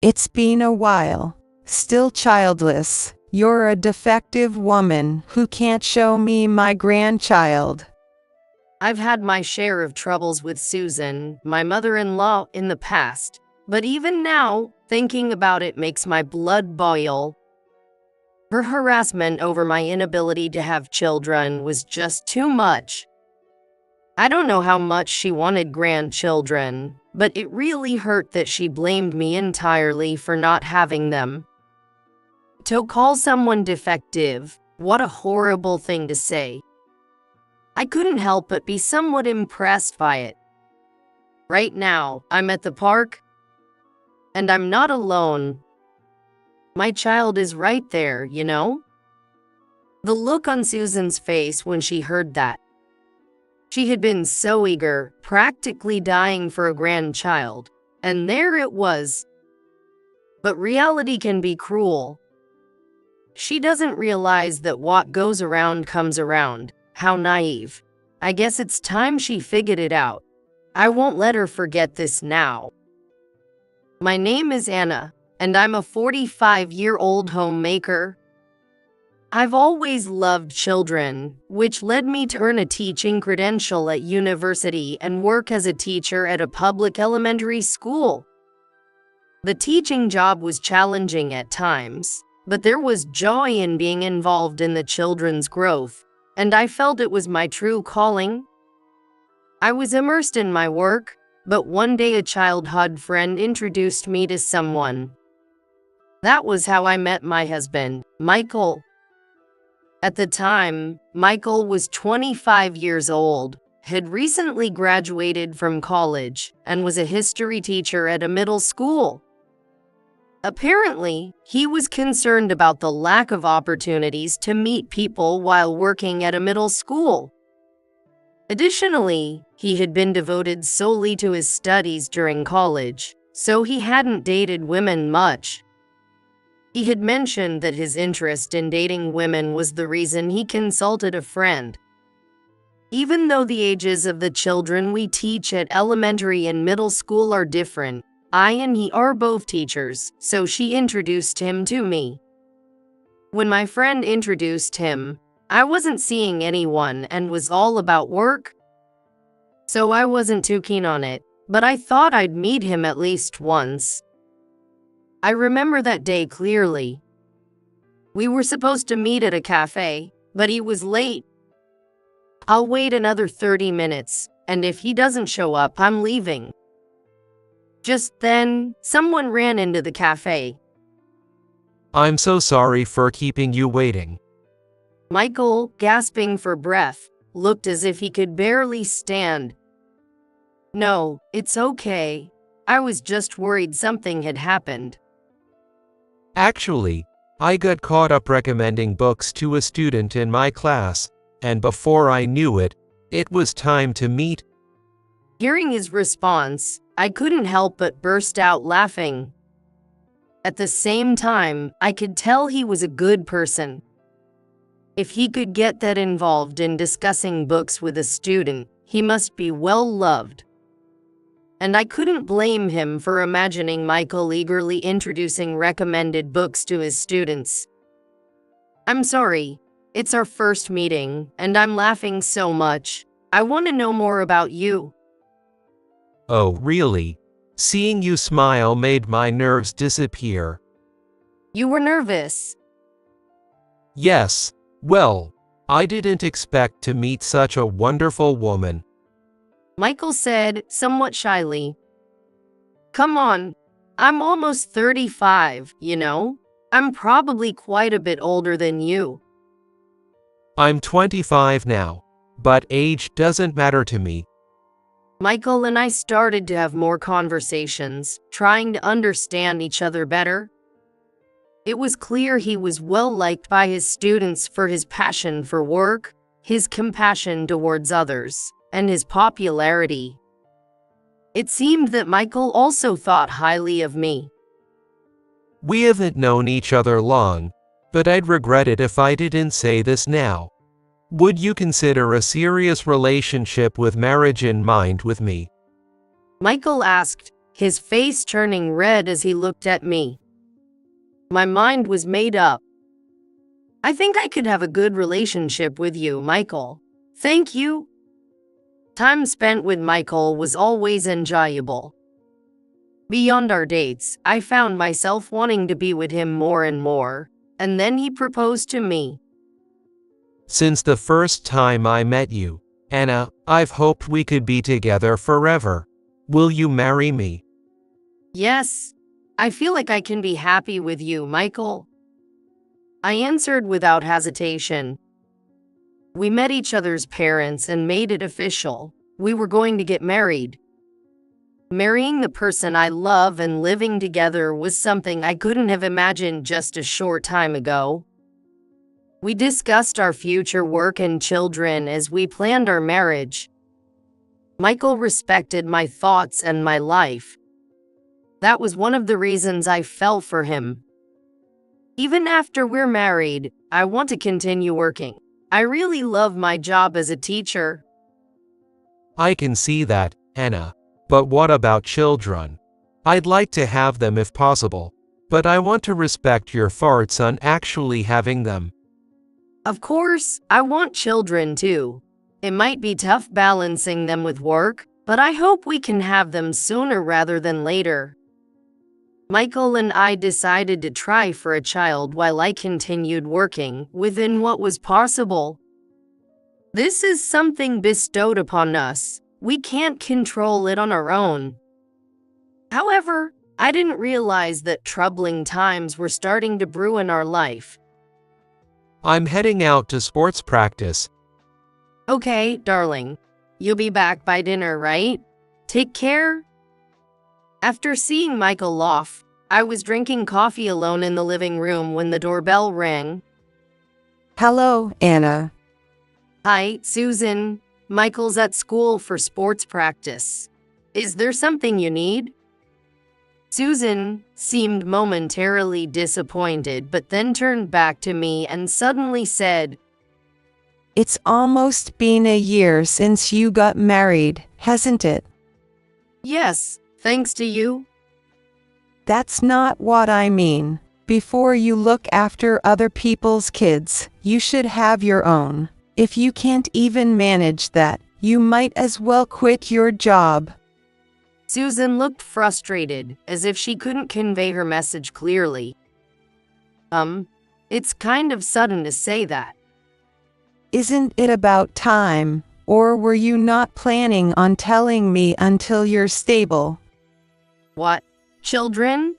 It's been a while. Still childless. You're a defective woman who can't show me my grandchild. I've had my share of troubles with Susan, my mother-in-law, in the past, but even now, thinking about it makes my blood boil. Her harassment over my inability to have children was just too much. I don't know how much she wanted grandchildren, but it really hurt that she blamed me entirely for not having them. To call someone defective, what a horrible thing to say. I couldn't help but be somewhat impressed by it. Right now, I'm at the park, and I'm not alone. My child is right there, you know? The look on Susan's face when she heard that. She had been so eager, practically dying for a grandchild, and there it was. But reality can be cruel. She doesn't realize that what goes around comes around. How naive. I guess it's time she figured it out. I won't let her forget this now. My name is Anna, and I'm a 45-year-old homemaker. I've always loved children, which led me to earn a teaching credential at university and work as a teacher at a public elementary school. The teaching job was challenging at times, but there was joy in being involved in the children's growth, and I felt it was my true calling. I was immersed in my work, but one day a childhood friend introduced me to someone. That was how I met my husband, Michael. At the time, Michael was 25 years old, had recently graduated from college, and was a history teacher at a middle school. Apparently, he was concerned about the lack of opportunities to meet people while working at a middle school. Additionally, he had been devoted solely to his studies during college, so he hadn't dated women much. He had mentioned that his interest in dating women was the reason he consulted a friend. Even though the ages of the children we teach at elementary and middle school are different, I and he are both teachers, so she introduced him to me. When my friend introduced him, I wasn't seeing anyone and was all about work. So I wasn't too keen on it, but I thought I'd meet him at least once. I remember that day clearly. We were supposed to meet at a cafe, but he was late. I'll wait another 30 minutes, and if he doesn't show up, I'm leaving. Just then, someone ran into the cafe. I'm so sorry for keeping you waiting. Michael, gasping for breath, looked as if he could barely stand. No, it's okay. I was just worried something had happened. Actually, I got caught up recommending books to a student in my class, and before I knew it, it was time to meet. Hearing his response, I couldn't help but burst out laughing. At the same time, I could tell he was a good person. If he could get that involved in discussing books with a student, he must be well loved. And I couldn't blame him for imagining Michael eagerly introducing recommended books to his students. I'm sorry, it's our first meeting, and I'm laughing so much. I want to know more about you. Oh, really? Seeing you smile made my nerves disappear. You were nervous. Yes, well, I didn't expect to meet such a wonderful woman. Michael said, somewhat shyly. Come on, I'm almost 35, you know? I'm probably quite a bit older than you. I'm 25 now, but age doesn't matter to me. Michael and I started to have more conversations, trying to understand each other better. It was clear he was well liked by his students for his passion for work, his compassion towards others, and his popularity. It seemed that Michael also thought highly of me. We haven't known each other long, but I'd regret it if I didn't say this now. Would you consider a serious relationship with marriage in mind with me? Michael asked, his face turning red as he looked at me. My mind was made up. I think I could have a good relationship with you, Michael. Thank you. Time spent with Michael was always enjoyable. Beyond our dates, I found myself wanting to be with him more and more, and then he proposed to me. Since the first time I met you, Anna, I've hoped we could be together forever. Will you marry me? Yes, I feel like I can be happy with you, Michael. I answered without hesitation. We met each other's parents and made it official. We were going to get married. Marrying the person I love and living together was something I couldn't have imagined just a short time ago. We discussed our future work and children as we planned our marriage. Michael respected my thoughts and my life. That was one of the reasons I fell for him. Even after we're married, I want to continue working. I really love my job as a teacher. I can see that, Anna. But what about children? I'd like to have them if possible, but I want to respect your thoughts on actually having them. Of course, I want children too. It might be tough balancing them with work, but I hope we can have them sooner rather than later. Michael and I decided to try for a child while I continued working within what was possible. This is something bestowed upon us. We can't control it on our own. However, I didn't realize that troubling times were starting to brew in our life. I'm heading out to sports practice. Okay, darling. You'll be back by dinner, right? Take care. After seeing Michael off, I was drinking coffee alone in the living room when the doorbell rang. Hello, Anna. Hi, Susan. Michael's at school for sports practice. Is there something you need? Susan seemed momentarily disappointed, but then turned back to me and suddenly said, It's almost been a year since you got married, hasn't it? Yes, thanks to you. That's not what I mean. Before you look after other people's kids, you should have your own. If you can't even manage that, you might as well quit your job. Susan looked frustrated, as if she couldn't convey her message clearly. It's kind of sudden to say that. Isn't it about time? Or were you not planning on telling me until you're stable? What? Children?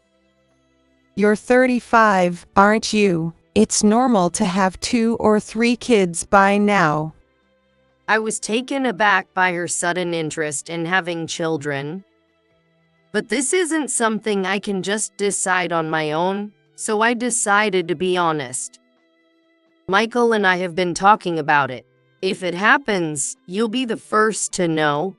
You're 35, aren't you? It's normal to have 2 or 3 kids by now. I was taken aback by her sudden interest in having children. But this isn't something I can just decide on my own, so I decided to be honest. Michael and I have been talking about it. If it happens, you'll be the first to know.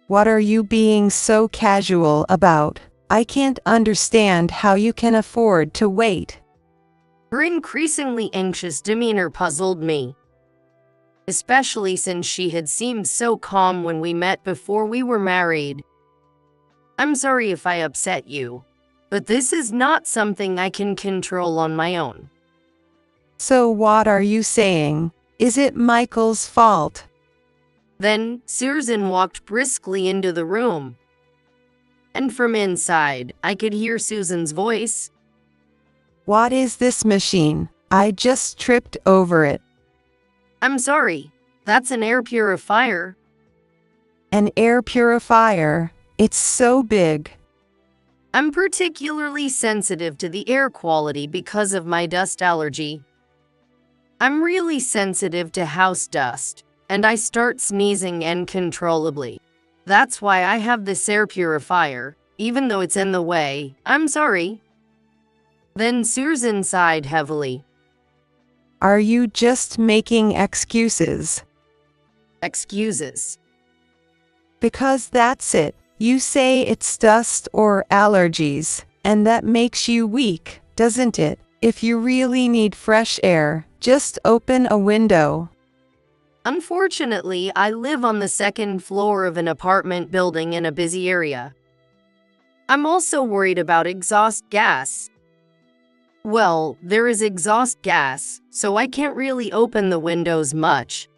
What are you being so casual about? I can't understand how you can afford to wait. Her increasingly anxious demeanor puzzled me, especially since she had seemed so calm when we met before we were married. I'm sorry if I upset you, but this is not something I can control on my own. So what are you saying? Is it Michael's fault? Then Susan walked briskly into the room, and from inside, I could hear Susan's voice. What is this machine? I just tripped over it. I'm sorry, that's an air purifier. An air purifier? It's so big. I'm particularly sensitive to the air quality because of my dust allergy. I'm really sensitive to house dust, and I start sneezing uncontrollably. That's why I have this air purifier, even though it's in the way. I'm sorry. Then Susan sighed heavily. Are you just making excuses? Excuses? Because that's it. You say it's dust or allergies, and that makes you weak, doesn't it? If you really need fresh air, just open a window. Unfortunately, I live on the second floor of an apartment building in a busy area. I'm also worried about exhaust gas. Well, there is exhaust gas, so I can't really open the windows much.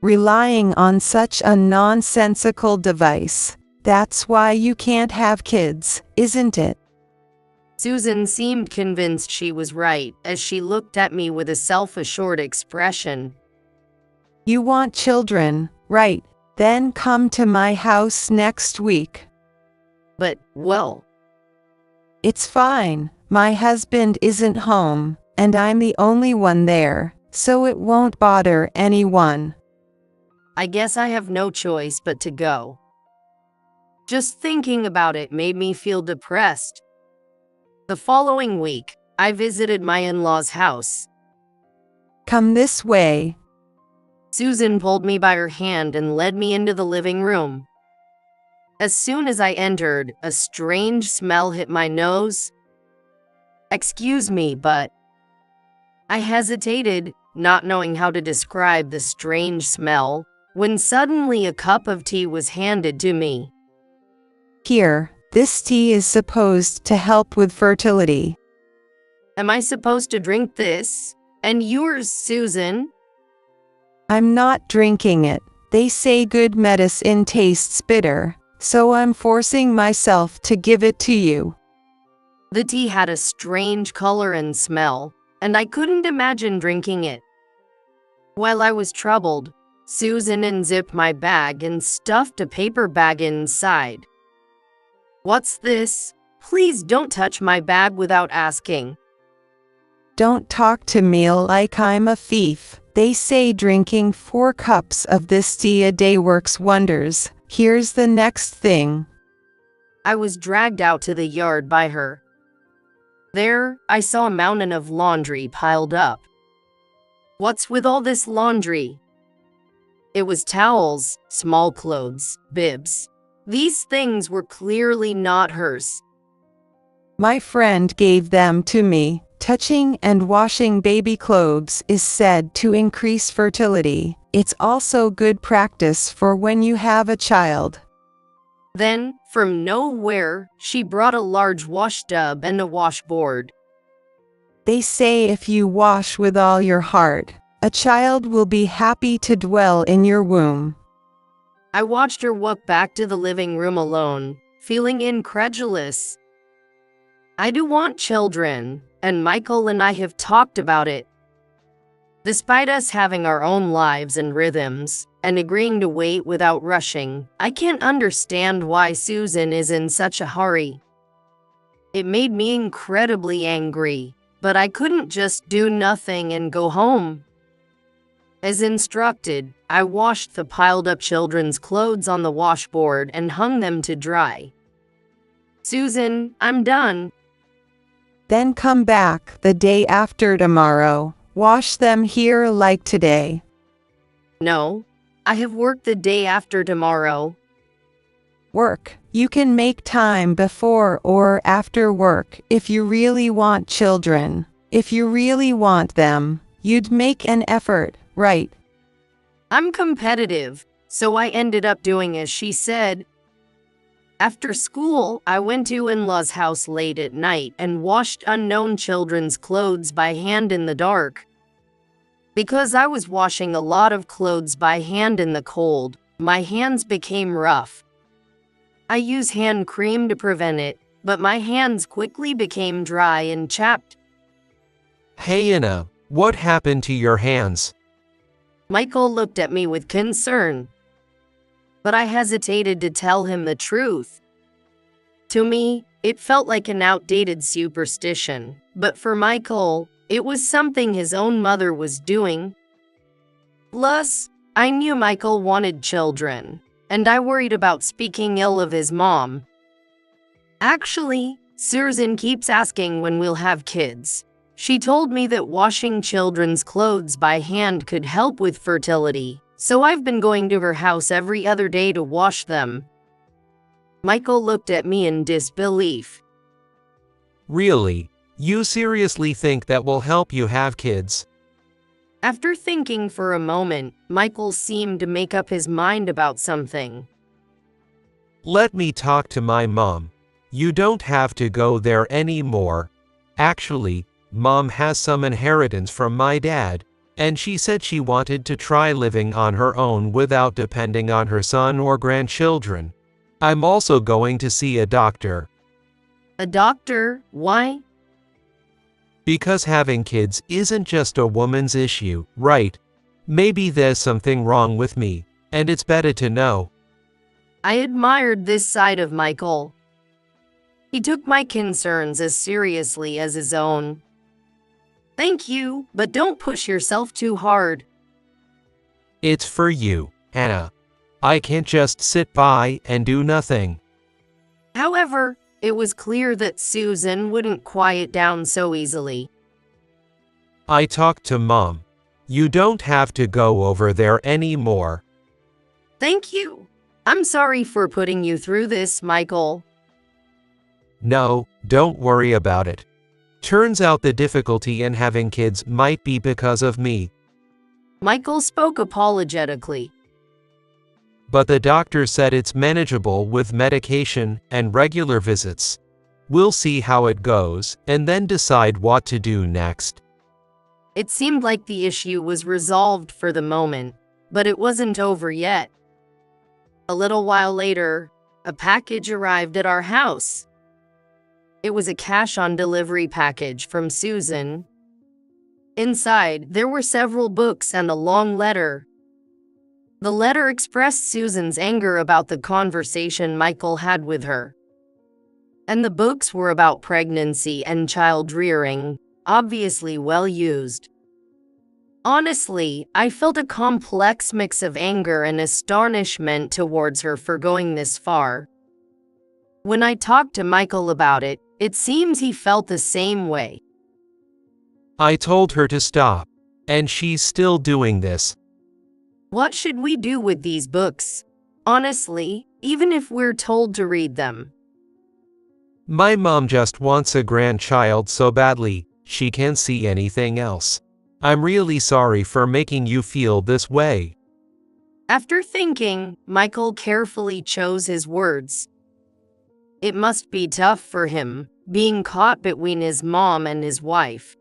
Relying on such a nonsensical device. That's why you can't have kids, isn't it? Susan seemed convinced she was right as she looked at me with a self-assured expression. You want children, right? Then come to my house next week. But, well, It's fine. My husband isn't home, and I'm the only one there, so it won't bother anyone. I guess I have no choice but to go. Just thinking about it made me feel depressed. The following week, I visited my in-laws' house. Come this way. Susan pulled me by her hand and led me into the living room. As soon as I entered, a strange smell hit my nose. Excuse me, but I hesitated, not knowing how to describe the strange smell, when suddenly a cup of tea was handed to me. Here, this tea is supposed to help with fertility. Am I supposed to drink this? And yours, Susan? I'm not drinking it. They say good medicine tastes bitter, so I'm forcing myself to give it to you. The tea had a strange color and smell, and I couldn't imagine drinking it. While I was troubled, Susan unzipped my bag and stuffed a paper bag inside. What's this? Please don't touch my bag without asking. Don't talk to me like I'm a thief. They say drinking 4 cups of this tea a day works wonders. Here's the next thing. I was dragged out to the yard by her. There, I saw a mountain of laundry piled up. What's with all this laundry? It was towels, small clothes, bibs. These things were clearly not hers. My friend gave them to me. Touching and washing baby clothes is said to increase fertility. It's also good practice for when you have a child. Then, from nowhere, she brought a large wash tub and a washboard. They say if you wash with all your heart, a child will be happy to dwell in your womb. I watched her walk back to the living room alone, feeling incredulous. I do want children, and Michael and I have talked about it. Despite us having our own lives and rhythms, and agreeing to wait without rushing, I can't understand why Susan is in such a hurry. It made me incredibly angry, but I couldn't just do nothing and go home. As instructed, I washed the piled-up children's clothes on the washboard and hung them to dry. Susan, I'm done. Then come back the day after tomorrow. Wash them here like today. No, I have work the day after tomorrow. Work. You can make time before or after work if you really want children. If you really want them, you'd make an effort, right? I'm competitive, so I ended up doing as she said. After school, I went to in-laws' house late at night and washed unknown children's clothes by hand in the dark. Because I was washing a lot of clothes by hand in the cold, my hands became rough. I use hand cream to prevent it, but my hands quickly became dry and chapped. Hey Anna, what happened to your hands? Michael looked at me with concern, but I hesitated to tell him the truth. To me, it felt like an outdated superstition, but for Michael, it was something his own mother was doing. Plus, I knew Michael wanted children, and I worried about speaking ill of his mom. Actually, Susan keeps asking when we'll have kids. She told me that washing children's clothes by hand could help with fertility, so I've been going to her house every other day to wash them. Michael looked at me in disbelief. Really? You seriously think that will help you have kids? After thinking for a moment, Michael seemed to make up his mind about something. Let me talk to my mom. You don't have to go there anymore. Actually, Mom has some inheritance from my dad, and she said she wanted to try living on her own without depending on her son or grandchildren. I'm also going to see a doctor. A doctor? Why? Because having kids isn't just a woman's issue, right? Maybe there's something wrong with me, and it's better to know. I admired this side of Michael. He took my concerns as seriously as his own. Thank you, but don't push yourself too hard. It's for you, Anna. I can't just sit by and do nothing. However, it was clear that Susan wouldn't quiet down so easily. I talked to Mom. You don't have to go over there anymore. Thank you. I'm sorry for putting you through this, Michael. No, don't worry about it. Turns out the difficulty in having kids might be because of me. Michael spoke apologetically. But the doctor said it's manageable with medication and regular visits. We'll see how it goes and then decide what to do next. It seemed like the issue was resolved for the moment, but it wasn't over yet. A little while later, a package arrived at our house. It was a cash-on-delivery package from Susan. Inside, there were several books and a long letter. The letter expressed Susan's anger about the conversation Michael had with her. And the books were about pregnancy and child rearing, obviously well used. Honestly, I felt a complex mix of anger and astonishment towards her for going this far. When I talked to Michael about it, it seems he felt the same way. I told her to stop, and she's still doing this. What should we do with these books? Honestly, even if we're told to read them. My mom just wants a grandchild so badly, she can't see anything else. I'm really sorry for making you feel this way. After thinking, Michael carefully chose his words. It must be tough for him, being caught between his mom and his wife.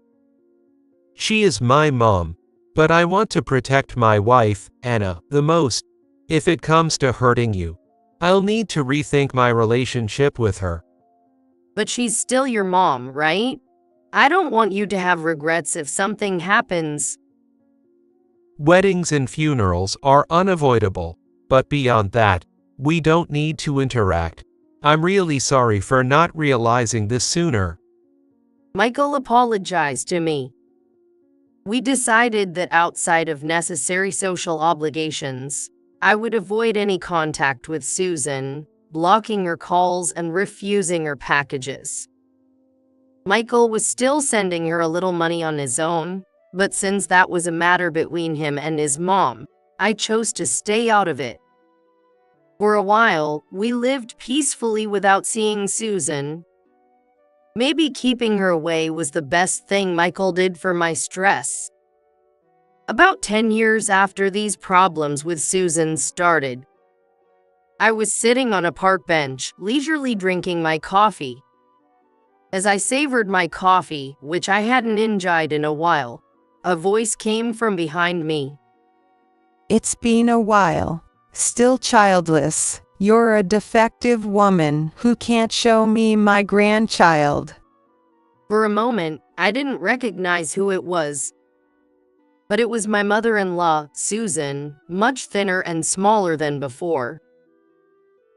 She is my mom, but I want to protect my wife, Anna, the most. If it comes to hurting you, I'll need to rethink my relationship with her. But she's still your mom, right? I don't want you to have regrets if something happens. Weddings and funerals are unavoidable, but beyond that, we don't need to interact. I'm really sorry for not realizing this sooner. Michael apologized to me. We decided that outside of necessary social obligations, I would avoid any contact with Susan, blocking her calls and refusing her packages. Michael was still sending her a little money on his own, but since that was a matter between him and his mom, I chose to stay out of it. For a while, we lived peacefully without seeing Susan. Maybe keeping her away was the best thing Michael did for my stress. About 10 years after these problems with Susan started, I was sitting on a park bench, leisurely drinking my coffee. As I savored my coffee, which I hadn't enjoyed in a while, a voice came from behind me. It's been a while. Still childless. You're a defective woman who can't show me my grandchild. For a moment, I didn't recognize who it was. But it was my mother-in-law, Susan, much thinner and smaller than before.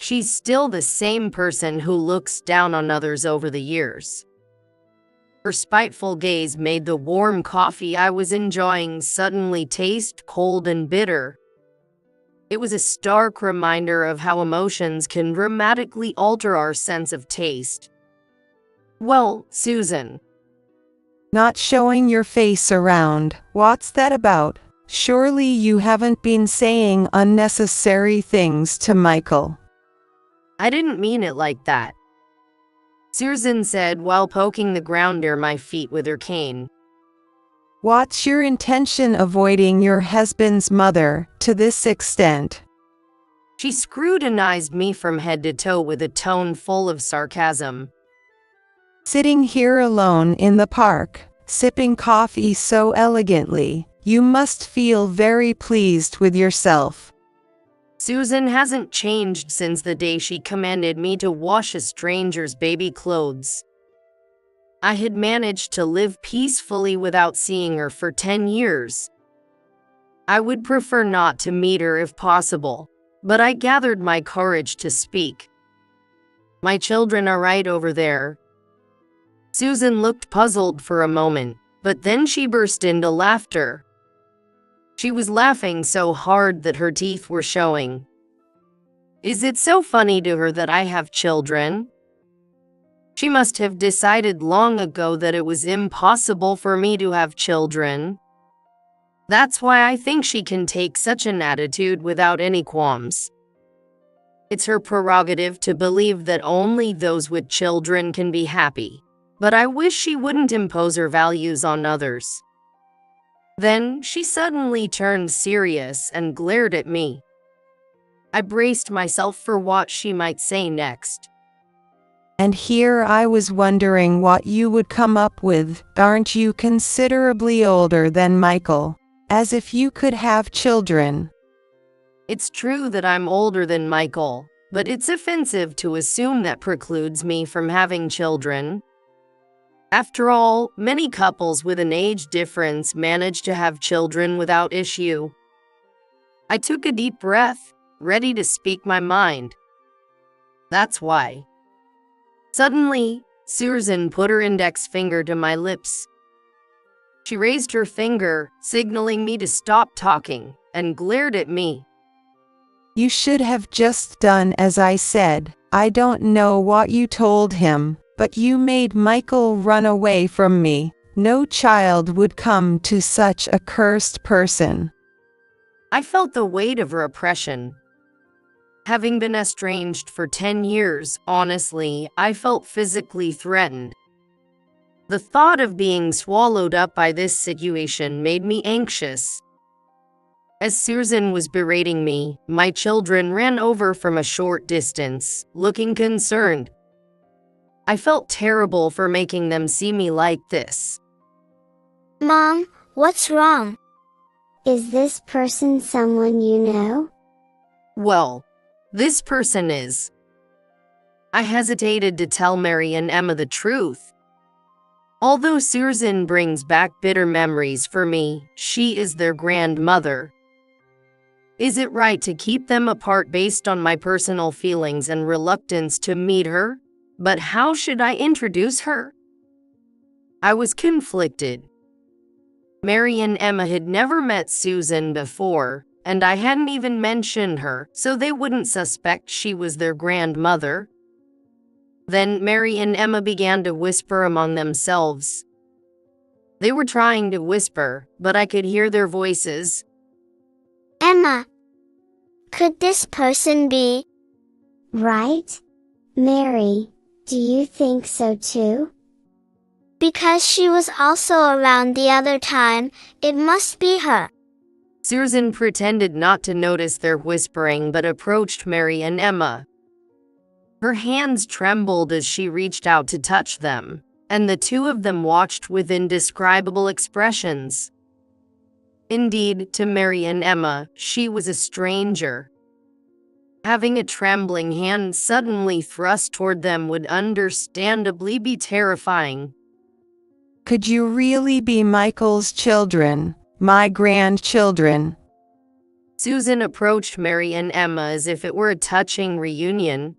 She's still the same person who looks down on others over the years. Her spiteful gaze made the warm coffee I was enjoying suddenly taste cold and bitter. It was a stark reminder of how emotions can dramatically alter our sense of taste. Well, Susan. Not showing your face around. What's that about? Surely you haven't been saying unnecessary things to Michael. I didn't mean it like that, Susan said while poking the ground near my feet with her cane. What's your intention avoiding your husband's mother to this extent? She scrutinized me from head to toe with a tone full of sarcasm. Sitting here alone in the park, sipping coffee so elegantly, you must feel very pleased with yourself. Susan hasn't changed since the day she commanded me to wash a stranger's baby clothes. I had managed to live peacefully without seeing her for 10 years. I would prefer not to meet her if possible, but I gathered my courage to speak. My children are right over there. Susan looked puzzled for a moment, but then she burst into laughter. She was laughing so hard that her teeth were showing. Is it so funny to her that I have children? She must have decided long ago that it was impossible for me to have children. That's why I think she can take such an attitude without any qualms. It's her prerogative to believe that only those with children can be happy, but I wish she wouldn't impose her values on others. Then she suddenly turned serious and glared at me. I braced myself for what she might say next. And here I was wondering what you would come up with. Aren't you considerably older than Michael? As if you could have children. It's true that I'm older than Michael, but it's offensive to assume that precludes me from having children. After all, many couples with an age difference manage to have children without issue. I took a deep breath, ready to speak my mind. That's why. Suddenly, Susan put her index finger to my lips. She raised her finger, signaling me to stop talking, and glared at me. You should have just done as I said. I don't know what you told him, but you made Michael run away from me. No child would come to such a cursed person. I felt the weight of her oppression. Having been estranged for 10 years, honestly, I felt physically threatened. The thought of being swallowed up by this situation made me anxious. As Susan was berating me, my children ran over from a short distance, looking concerned. I felt terrible for making them see me like this. Mom, what's wrong? Is this person someone you know? Well, this person is. I hesitated to tell Mary and Emma the truth. Although Susan brings back bitter memories for me, she is their grandmother. Is it right to keep them apart based on my personal feelings and reluctance to meet her? But how should I introduce her? I was conflicted. Mary and Emma had never met Susan before, and I hadn't even mentioned her, so they wouldn't suspect she was their grandmother. Then Mary and Emma began to whisper among themselves. They were trying to whisper, but I could hear their voices. Emma, could this person be? Right? Mary, do you think so too? Because she was also around the other time, it must be her. Susan pretended not to notice their whispering but approached Mary and Emma. Her hands trembled as she reached out to touch them, and the two of them watched with indescribable expressions. Indeed, to Mary and Emma, she was a stranger. Having a trembling hand suddenly thrust toward them would understandably be terrifying. Could you really be Michael's children, my grandchildren? Susan approached Mary and Emma as if it were a touching reunion.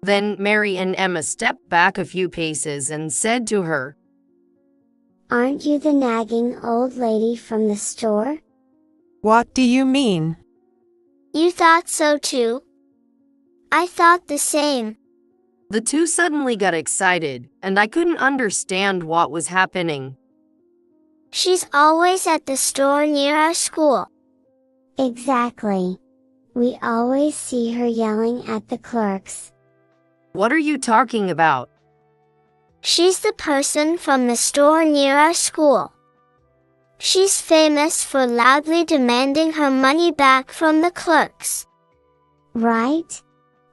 Then Mary and Emma stepped back a few paces and said to her, Aren't you the nagging old lady from the store? What do you mean? You thought so too? I thought the same. The two suddenly got excited, and I couldn't understand what was happening. She's always at the store near our school. Exactly. We always see her yelling at the clerks. What are you talking about? She's the person from the store near our school. She's famous for loudly demanding her money back from the clerks. Right?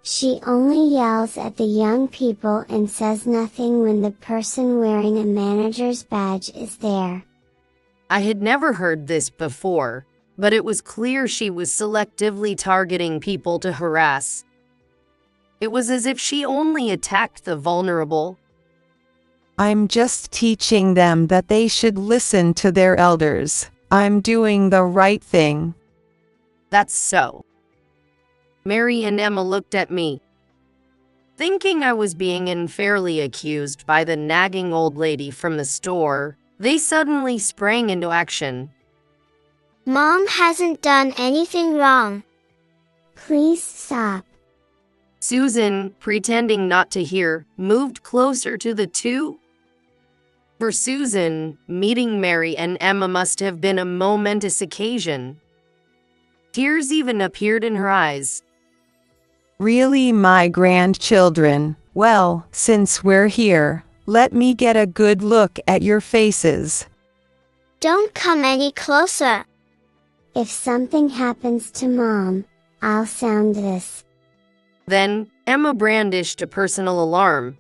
She only yells at the young people and says nothing when the person wearing a manager's badge is there. I had never heard this before, but it was clear she was selectively targeting people to harass. It was as if she only attacked the vulnerable. I'm just teaching them that they should listen to their elders. I'm doing the right thing. That's so. Mary and Emma looked at me, thinking I was being unfairly accused by the nagging old lady from the store. They suddenly sprang into action. Mom hasn't done anything wrong. Please stop. Susan, pretending not to hear, moved closer to the two. For Susan, meeting Mary and Emma must have been a momentous occasion. Tears even appeared in her eyes. Really, my grandchildren? Well, since we're here, let me get a good look at your faces. Don't come any closer. If something happens to Mom, I'll sound this. Then, Emma brandished a personal alarm.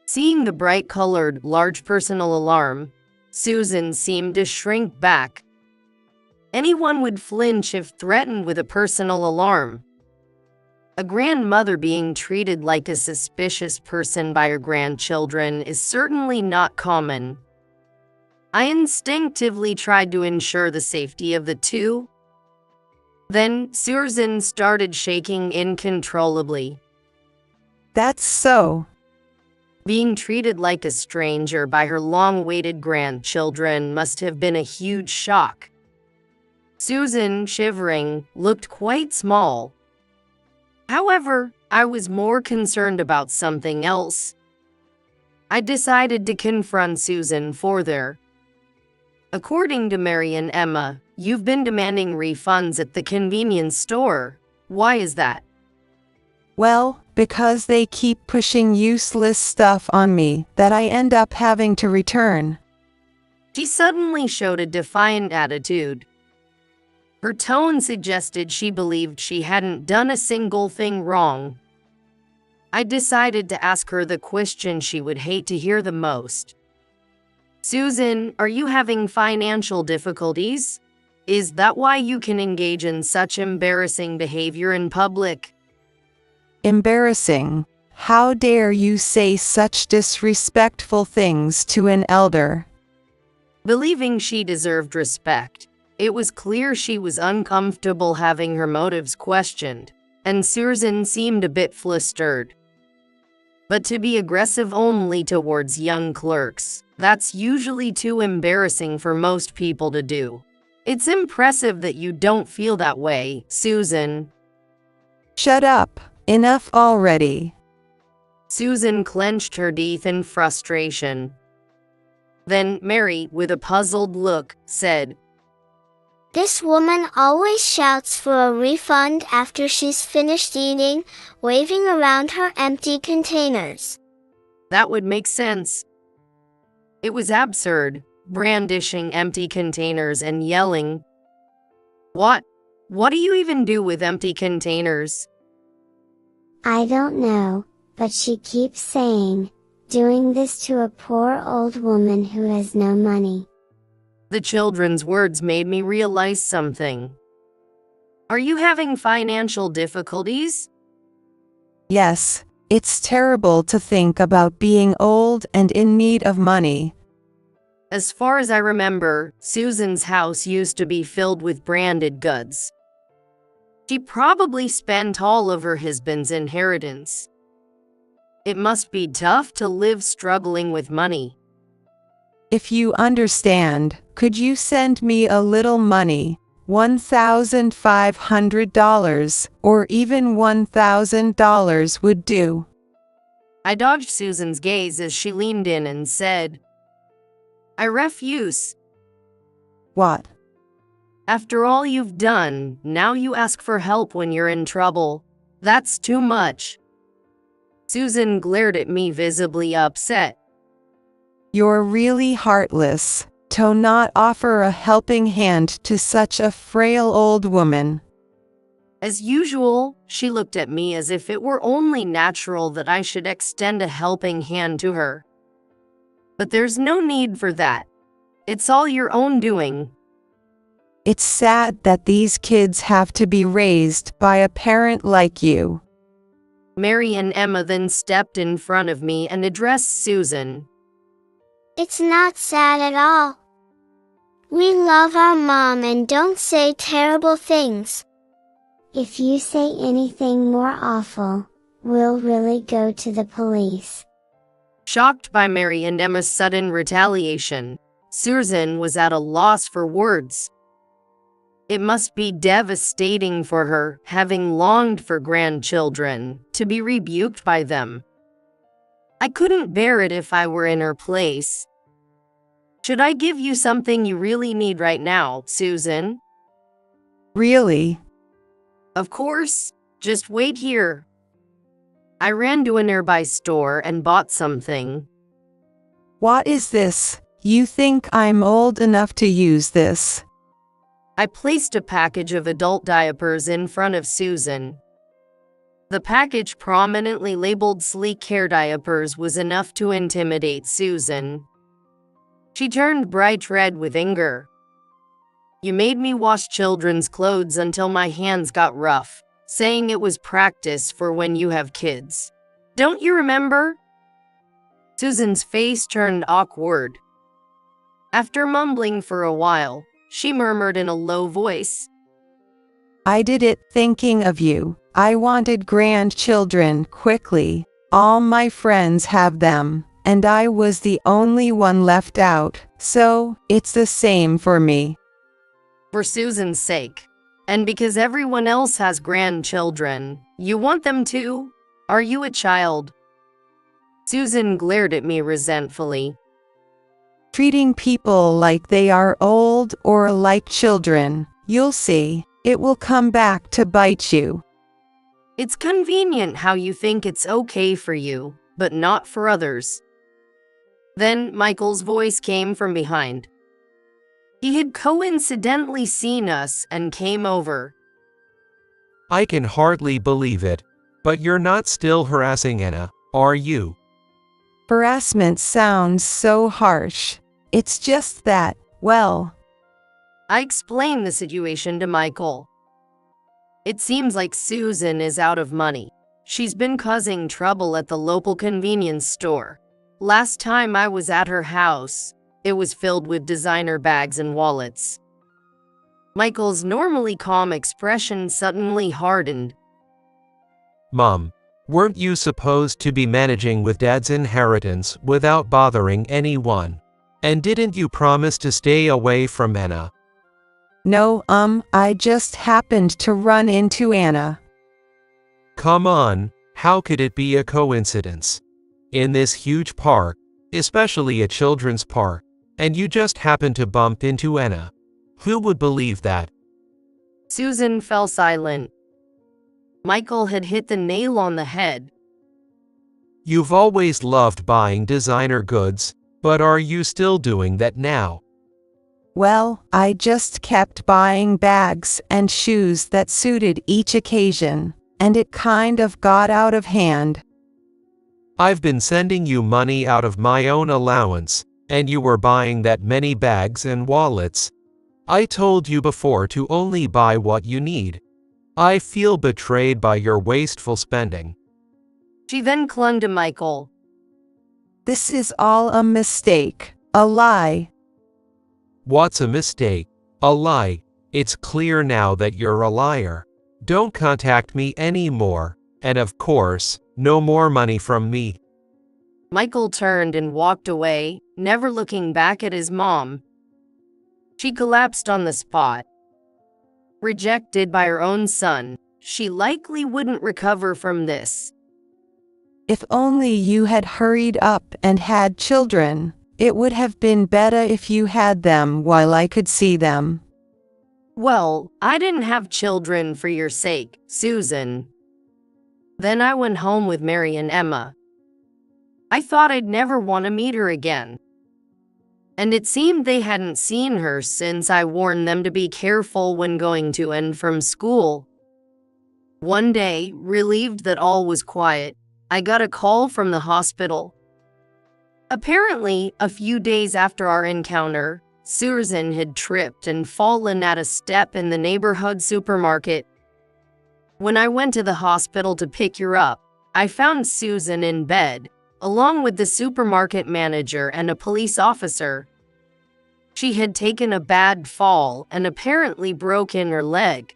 Seeing the bright-colored, large personal alarm, Susan seemed to shrink back. Anyone would flinch if threatened with a personal alarm. A grandmother being treated like a suspicious person by her grandchildren is certainly not common. I instinctively tried to ensure the safety of the two. Then Susan started shaking uncontrollably. That's so. Being treated like a stranger by her long-awaited grandchildren must have been a huge shock. Susan, shivering, looked quite small. However, I was more concerned about something else. I decided to confront Susan further. According to Mary and Emma, you've been demanding refunds at the convenience store. Why is that? Well, because they keep pushing useless stuff on me that I end up having to return. She suddenly showed a defiant attitude. Her tone suggested she believed she hadn't done a single thing wrong. I decided to ask her the question she would hate to hear the most. Susan, are you having financial difficulties? Is that why you can engage in such embarrassing behavior in public? Embarrassing. How dare you say such disrespectful things to an elder? Believing she deserved respect, it was clear she was uncomfortable having her motives questioned, and Susan seemed a bit flustered. But to be aggressive only towards young clerks, that's usually too embarrassing for most people to do. It's impressive that you don't feel that way, Susan. Shut up. Enough already. Susan clenched her teeth in frustration. Then Mary, with a puzzled look, said, This woman always shouts for a refund after she's finished eating, waving around her empty containers. That would make sense. It was absurd, brandishing empty containers and yelling. What do you even do with empty containers? I don't know, but she keeps saying, doing this to a poor old woman who has no money. The children's words made me realize something. Are you having financial difficulties? Yes, it's terrible to think about being old and in need of money. As far as I remember, Susan's house used to be filled with branded goods. She probably spent all of her husband's inheritance. It must be tough to live struggling with money. If you understand, could you send me a little money? $1,500 or even $1,000 would do. I dodged Susan's gaze as she leaned in and said, I refuse. What? After all you've done, now you ask for help when you're in trouble. That's too much. Susan glared at me, visibly upset. You're really heartless to not offer a helping hand to such a frail old woman. As usual, she looked at me as if it were only natural that I should extend a helping hand to her. But there's no need for that. It's all your own doing. It's sad that these kids have to be raised by a parent like you. Mary and Emma then stepped in front of me and addressed Susan. It's not sad at all. We love our mom and don't say terrible things. If you say anything more awful, we'll really go to the police. Shocked by Mary and Emma's sudden retaliation, Susan was at a loss for words. It must be devastating for her, having longed for grandchildren, to be rebuked by them. I couldn't bear it if I were in her place. Should I give you something you really need right now, Susan? Really? Of course. Just wait here. I ran to a nearby store and bought something. What is this? You think I'm old enough to use this? I placed a package of adult diapers in front of Susan. The package, prominently labeled Sleek Hair Diapers, was enough to intimidate Susan. She turned bright red with anger. You made me wash children's clothes until my hands got rough, saying it was practice for when you have kids. Don't you remember? Susan's face turned awkward. After mumbling for a while, she murmured in a low voice, I did it thinking of you. I wanted grandchildren quickly. All my friends have them, and I was the only one left out, so it's the same for me. For Susan's sake, and because everyone else has grandchildren, you want them too? Are you a child? Susan glared at me resentfully. Treating people like they are old or like children, you'll see, it will come back to bite you. It's convenient how you think it's okay for you, but not for others. Then Michael's voice came from behind. He had coincidentally seen us and came over. I can hardly believe it, but you're not still harassing Anna, are you? Harassment sounds so harsh. It's just that, well, I explained the situation to Michael. It seems like Susan is out of money. She's been causing trouble at the local convenience store. Last time I was at her house, it was filled with designer bags and wallets. Michael's normally calm expression suddenly hardened. Mom, weren't you supposed to be managing with Dad's inheritance without bothering anyone? And didn't you promise to stay away from Anna? no, I just happened to run into Anna. Come on, how could it be a coincidence? In this huge park, especially a children's park, and you just happened to bump into Anna. Who would believe that? Susan fell silent. Michael had hit the nail on the head. You've always loved buying designer goods, but are you still doing that now? Well, I just kept buying bags and shoes that suited each occasion, and it kind of got out of hand. I've been sending you money out of my own allowance, and you were buying that many bags and wallets. I told you before to only buy what you need. I feel betrayed by your wasteful spending. She then clung to Michael. This is all a mistake, a lie. What's a mistake? A lie. It's clear now that you're a liar. Don't contact me anymore, and of course, no more money from me. Michael turned and walked away, never looking back at his mom. She collapsed on the spot. Rejected by her own son, she likely wouldn't recover from this. If only you had hurried up and had children, it would have been better if you had them while I could see them. Well, I didn't have children for your sake, Susan. Then I went home with Mary and Emma. I thought I'd never want to meet her again. And it seemed they hadn't seen her since I warned them to be careful when going to and from school. One day, relieved that all was quiet, I got a call from the hospital. Apparently, a few days after our encounter, Susan had tripped and fallen at a step in the neighborhood supermarket. When I went to the hospital to pick her up, I found Susan in bed, along with the supermarket manager and a police officer. She had taken a bad fall and apparently broken her leg.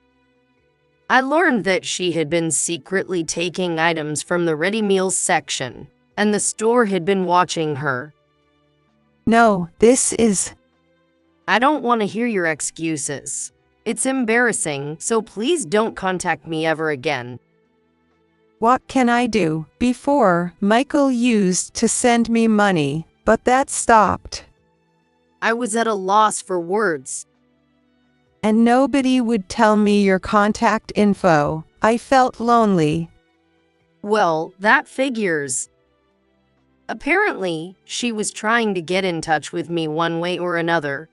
I learned that she had been secretly taking items from the ready meals section, and the store had been watching her. No, this is... I don't want to hear your excuses. It's embarrassing, so please don't contact me ever again. What can I do? Before, Michael used to send me money, but that stopped. I was at a loss for words. And nobody would tell me your contact info. I felt lonely. Well, that figures. Apparently, she was trying to get in touch with me one way or another.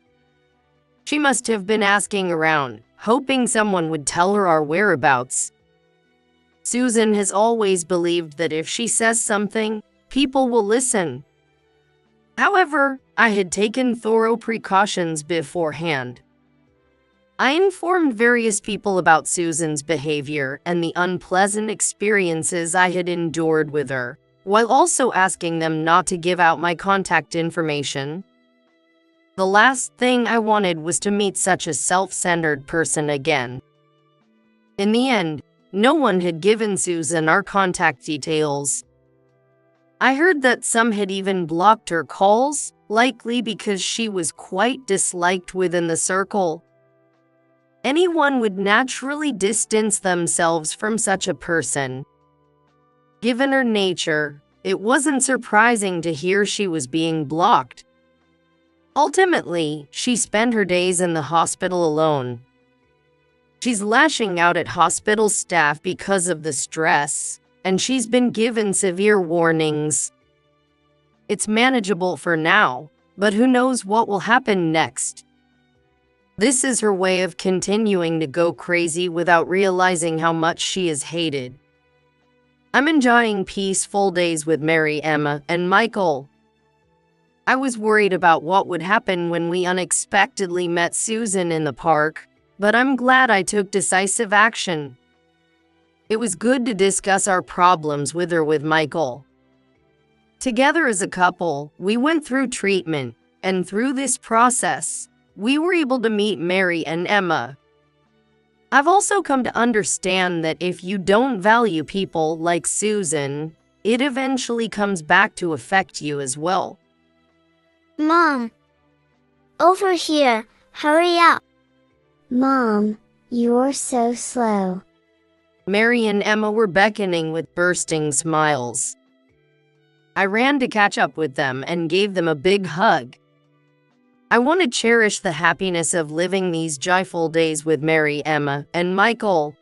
She must have been asking around, hoping someone would tell her our whereabouts. Susan has always believed that if she says something, people will listen. However, I had taken thorough precautions beforehand. I informed various people about Susan's behavior and the unpleasant experiences I had endured with her, while also asking them not to give out my contact information. The last thing I wanted was to meet such a self-centered person again. In the end, no one had given Susan our contact details. I heard that some had even blocked her calls, likely because she was quite disliked within the circle. Anyone would naturally distance themselves from such a person. Given her nature, it wasn't surprising to hear she was being blocked. Ultimately, she spent her days in the hospital alone. She's lashing out at hospital staff because of the stress, and she's been given severe warnings. It's manageable for now, but who knows what will happen next. This is her way of continuing to go crazy without realizing how much she is hated. I'm enjoying peaceful days with Mary, Emma, and Michael. I was worried about what would happen when we unexpectedly met Susan in the park, but I'm glad I took decisive action. It was good to discuss our problems with her with Michael. Together as a couple, we went through treatment, and through this process, we were able to meet Mary and Emma. I've also come to understand that if you don't value people like Susan, it eventually comes back to affect you as well. Mom! Over here, hurry up! Mom, you're so slow. Mary and Emma were beckoning with bursting smiles. I ran to catch up with them and gave them a big hug. I want to cherish the happiness of living these joyful days with Mary, Emma, and Michael.